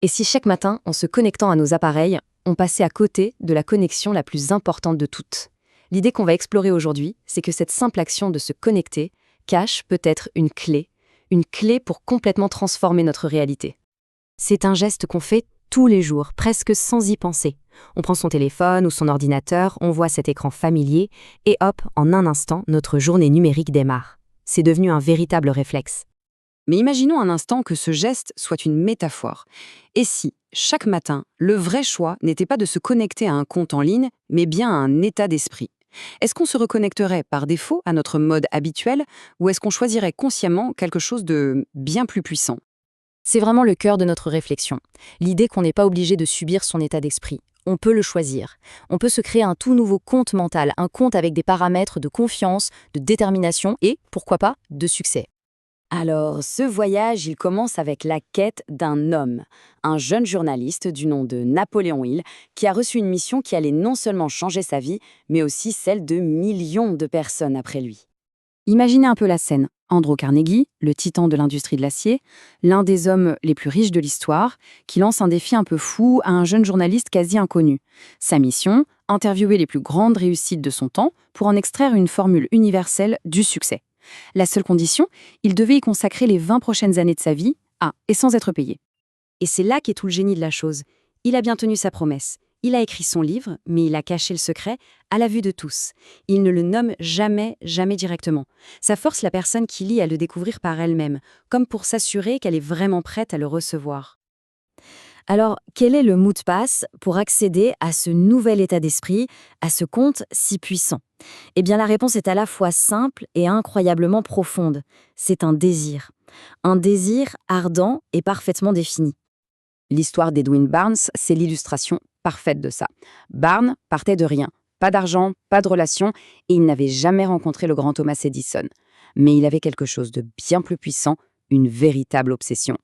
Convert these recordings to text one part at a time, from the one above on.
Et si chaque matin, en se connectant à nos appareils, on passait à côté de la connexion la plus importante de toutes? L'idée qu'on va explorer aujourd'hui, c'est que cette simple action de se connecter cache peut-être une clé pour complètement transformer notre réalité. C'est un geste qu'on fait tous les jours, presque sans y penser. On prend son téléphone ou son ordinateur, on voit cet écran familier, et hop, en un instant, notre journée numérique démarre. C'est devenu un véritable réflexe. Mais imaginons un instant que ce geste soit une métaphore. Et si, chaque matin, le vrai choix n'était pas de se connecter à un compte en ligne, mais bien à un état d'esprit? Est-ce qu'on se reconnecterait par défaut à notre mode habituel, ou est-ce qu'on choisirait consciemment quelque chose de bien plus puissant? C'est vraiment le cœur de notre réflexion. L'idée qu'on n'est pas obligé de subir son état d'esprit. On peut le choisir. On peut se créer un tout nouveau compte mental, un compte avec des paramètres de confiance, de détermination et, pourquoi pas, de succès. Alors, ce voyage, il commence avec la quête d'un homme, un jeune journaliste du nom de Napoléon Hill, qui a reçu une mission qui allait non seulement changer sa vie, mais aussi celle de millions de personnes après lui. Imaginez un peu la scène. Andrew Carnegie, le titan de l'industrie de l'acier, l'un des hommes les plus riches de l'histoire, qui lance un défi un peu fou à un jeune journaliste quasi inconnu. Sa mission, interviewer les plus grandes réussites de son temps pour en extraire une formule universelle du succès. La seule condition, il devait y consacrer les 20 prochaines années de sa vie, et sans être payé. Et c'est là qu'est tout le génie de la chose. Il a bien tenu sa promesse. Il a écrit son livre, mais il a caché le secret à la vue de tous. Il ne le nomme jamais directement. Ça force la personne qui lit à le découvrir par elle-même, comme pour s'assurer qu'elle est vraiment prête à le recevoir. Alors, quel est le mot de passe pour accéder à ce nouvel état d'esprit, à ce compte si puissant? Eh bien, la réponse est à la fois simple et incroyablement profonde. C'est un désir. Un désir ardent et parfaitement défini. L'histoire d'Edwin Barnes, c'est l'illustration parfaite de ça. Barnes partait de rien. Pas d'argent, pas de relations, et il n'avait jamais rencontré le grand Thomas Edison. Mais il avait quelque chose de bien plus puissant, une véritable obsession.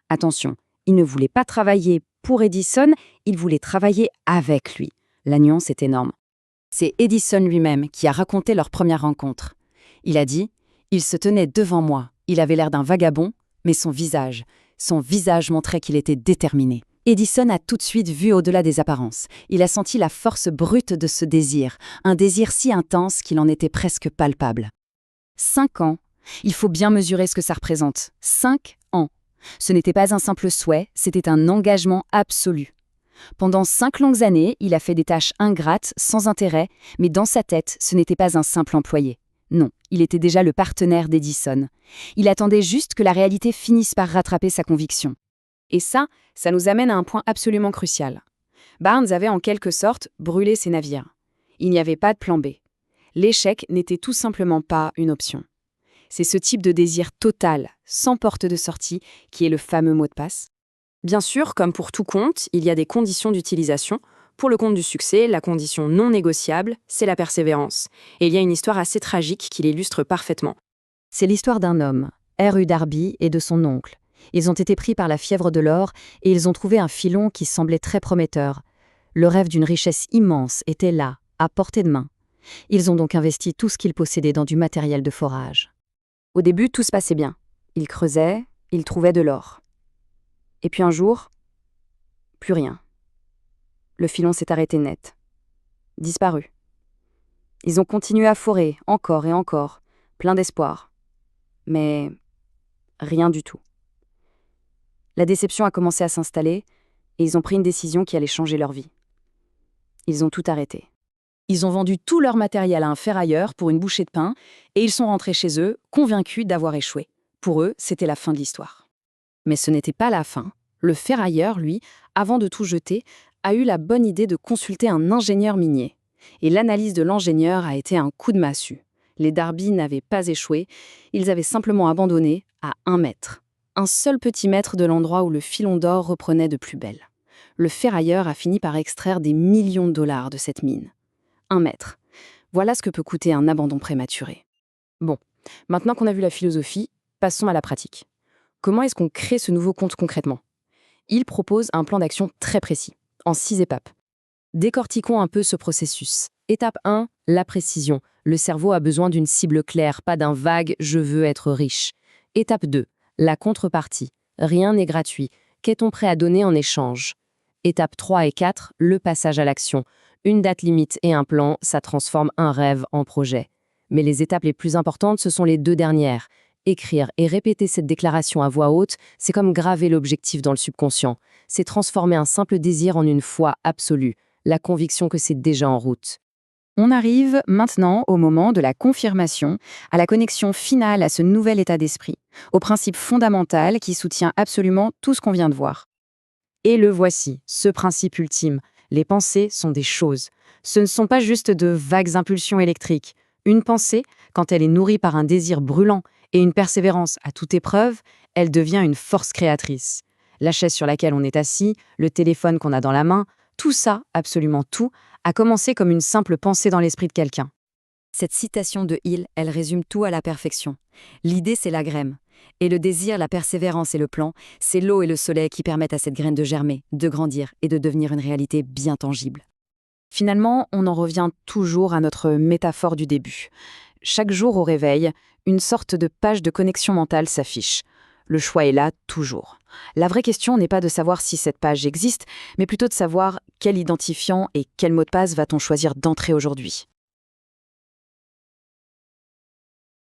Attention, il ne voulait pas travailler pour Edison, il voulait travailler avec lui. La nuance est énorme. C'est Edison lui-même qui a raconté leur première rencontre. Il a dit « Il se tenait devant moi, il avait l'air d'un vagabond, mais son visage montrait qu'il était déterminé. » Edison a tout de suite vu au-delà des apparences. Il a senti la force brute de ce désir, un désir si intense qu'il en était presque palpable. 5 ans, il faut bien mesurer ce que ça représente. 5 ans. Ce n'était pas un simple souhait, c'était un engagement absolu. Pendant 5 longues années, il a fait des tâches ingrates, sans intérêt, mais dans sa tête, ce n'était pas un simple employé. Non, il était déjà le partenaire d'Edison. Il attendait juste que la réalité finisse par rattraper sa conviction. Et ça nous amène à un point absolument crucial. Barnes avait en quelque sorte brûlé ses navires. Il n'y avait pas de plan B. L'échec n'était tout simplement pas une option. C'est ce type de désir total, sans porte de sortie, qui est le fameux mot de passe. Bien sûr, comme pour tout compte, il y a des conditions d'utilisation. Pour le compte du succès, la condition non négociable, c'est la persévérance. Et il y a une histoire assez tragique qui l'illustre parfaitement. C'est l'histoire d'un homme, R.U. Darby, et de son oncle. Ils ont été pris par la fièvre de l'or et ils ont trouvé un filon qui semblait très prometteur. Le rêve d'une richesse immense était là, à portée de main. Ils ont donc investi tout ce qu'ils possédaient dans du matériel de forage. Au début, tout se passait bien. Ils creusaient, ils trouvaient de l'or. Et puis un jour, plus rien. Le filon s'est arrêté net. Disparu. Ils ont continué à forer, encore et encore, plein d'espoir. Mais rien du tout. La déception a commencé à s'installer et ils ont pris une décision qui allait changer leur vie. Ils ont tout arrêté. Ils ont vendu tout leur matériel à un ferrailleur pour une bouchée de pain et ils sont rentrés chez eux, convaincus d'avoir échoué. Pour eux, c'était la fin de l'histoire. Mais ce n'était pas la fin. Le ferrailleur, lui, avant de tout jeter, a eu la bonne idée de consulter un ingénieur minier. Et l'analyse de l'ingénieur a été un coup de massue. Les Darby n'avaient pas échoué, ils avaient simplement abandonné à 1 mètre. Un seul petit mètre de l'endroit où le filon d'or reprenait de plus belle. Le ferrailleur a fini par extraire des millions de dollars de cette mine. 1 mètre. Voilà ce que peut coûter un abandon prématuré. Bon, maintenant qu'on a vu la philosophie, passons à la pratique. Comment est-ce qu'on crée ce nouveau compte concrètement? Il propose un plan d'action très précis, en 6 étapes. Décortiquons un peu ce processus. Étape 1, la précision. Le cerveau a besoin d'une cible claire, pas d'un vague « je veux être riche ». Étape 2, la contrepartie. Rien n'est gratuit. Qu'est-on prêt à donner en échange? Étapes 3 et 4, le passage à l'action. Une date limite et un plan, ça transforme un rêve en projet. Mais les étapes les plus importantes, ce sont les 2 dernières. Écrire et répéter cette déclaration à voix haute, c'est comme graver l'objectif dans le subconscient. C'est transformer un simple désir en une foi absolue, la conviction que c'est déjà en route. On arrive maintenant au moment de la confirmation, à la connexion finale à ce nouvel état d'esprit, au principe fondamental qui soutient absolument tout ce qu'on vient de voir. Et le voici, ce principe ultime. Les pensées sont des choses. Ce ne sont pas juste de vagues impulsions électriques. Une pensée, quand elle est nourrie par un désir brûlant et une persévérance à toute épreuve, elle devient une force créatrice. La chaise sur laquelle on est assis, le téléphone qu'on a dans la main, tout ça, absolument tout, a commencé comme une simple pensée dans l'esprit de quelqu'un. Cette citation de Hill, elle résume tout à la perfection. L'idée, c'est la graine. Et le désir, la persévérance et le plan, c'est l'eau et le soleil qui permettent à cette graine de germer, de grandir et de devenir une réalité bien tangible. Finalement, on en revient toujours à notre métaphore du début. Chaque jour au réveil, une sorte de page de connexion mentale s'affiche. Le choix est là, toujours. La vraie question n'est pas de savoir si cette page existe, mais plutôt de savoir quel identifiant et quel mot de passe va-t-on choisir d'entrer aujourd'hui.